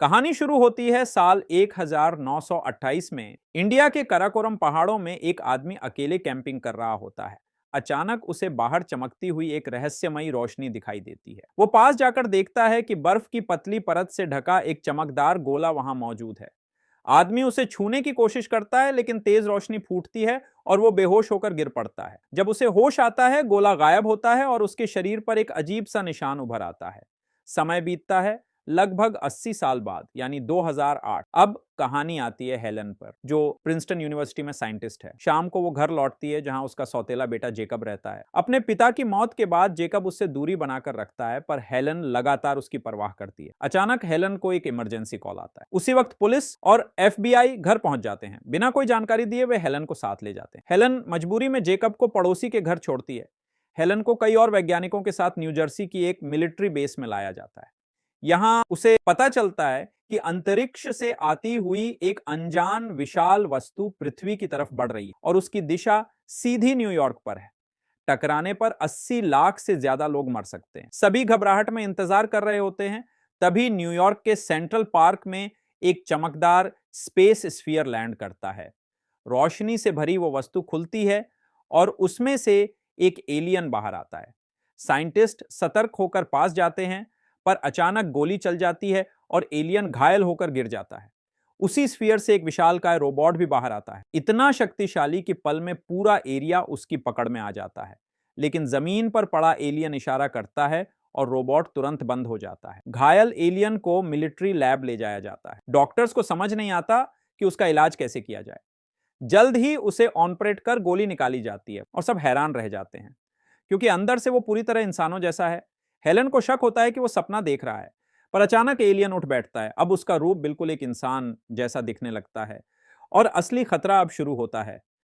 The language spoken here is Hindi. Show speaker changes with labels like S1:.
S1: कहानी शुरू होती है साल 1928 में। इंडिया के कराकोरम पहाड़ों में एक आदमी अकेले कैंपिंग कर रहा होता है। अचानक उसे बाहर चमकती हुई एक रहस्यमयी रोशनी दिखाई देती है। वो पास जाकर देखता है कि बर्फ की पतली परत से ढका एक चमकदार गोला वहां मौजूद है। आदमी उसे छूने की कोशिश करता है, लेकिन तेज रोशनी फूटती है और वो बेहोश होकर गिर पड़ता है। जब उसे होश आता है, गोला गायब होता है और उसके शरीर पर एक अजीब सा निशान उभर आता है। समय बीतता है। लगभग 80 साल बाद यानी 2008। अब कहानी आती है हेलन पर, जो प्रिंसटन यूनिवर्सिटी में साइंटिस्ट है। शाम को वो घर लौटती है, जहां उसका सौतेला बेटा जेकब रहता है। अपने पिता की मौत के बाद जेकब उससे दूरी बनाकर रखता है, पर हेलन लगातार उसकी परवाह करती है। अचानक हेलन को एक इमरजेंसी कॉल आता है। उसी वक्त पुलिस और FBI घर पहुंच जाते हैं। बिना कोई जानकारी दिए वे हेलन को साथ ले जाते हैं। हेलन मजबूरी में जेकब को पड़ोसी के घर छोड़ती है। हेलन को कई और वैज्ञानिकों के साथ न्यू जर्सी की एक मिलिट्री बेस में लाया जाता है। यहां उसे पता चलता है कि अंतरिक्ष से आती हुई एक अनजान विशाल वस्तु पृथ्वी की तरफ बढ़ रही है और उसकी दिशा सीधी न्यूयॉर्क पर है। टकराने पर 80 लाख से ज्यादा लोग मर सकते हैं। सभी घबराहट में इंतजार कर रहे होते हैं। तभी न्यूयॉर्क के सेंट्रल पार्क में एक चमकदार स्पेस स्फीयर लैंड करता है। रोशनी से भरी वो वस्तु खुलती है और उसमें से एक एलियन बाहर आता है। साइंटिस्ट सतर्क होकर पास जाते हैं, पर अचानक गोली चल जाती है और एलियन घायल होकर गिर जाता है। उसी स्फीयर से एक विशालकाय रोबोट भी बाहर आता है, इतना शक्तिशाली कि पल में पूरा एरिया उसकी पकड़ में आ जाता है। लेकिन जमीन पर पड़ा एलियन इशारा करता है और रोबोट तुरंत बंद हो जाता है। घायल एलियन को मिलिट्री लैब ले जाया जाता है। डॉक्टर्स को समझ नहीं आता कि उसका इलाज कैसे किया जाए। जल्द ही उसे ऑपरेट कर गोली निकाली जाती है और सब हैरान रह जाते हैं, क्योंकि अंदर से वो पूरी तरह इंसानों जैसा है। हेलन को शक होता है कि वो सपना देख रहा है, पर अचानक एलियन उठ बैठता है। अब उसका रूप बिल्कुल एक इंसान जैसा दिखने लगता है और असली खतरा अब शुरू होता है।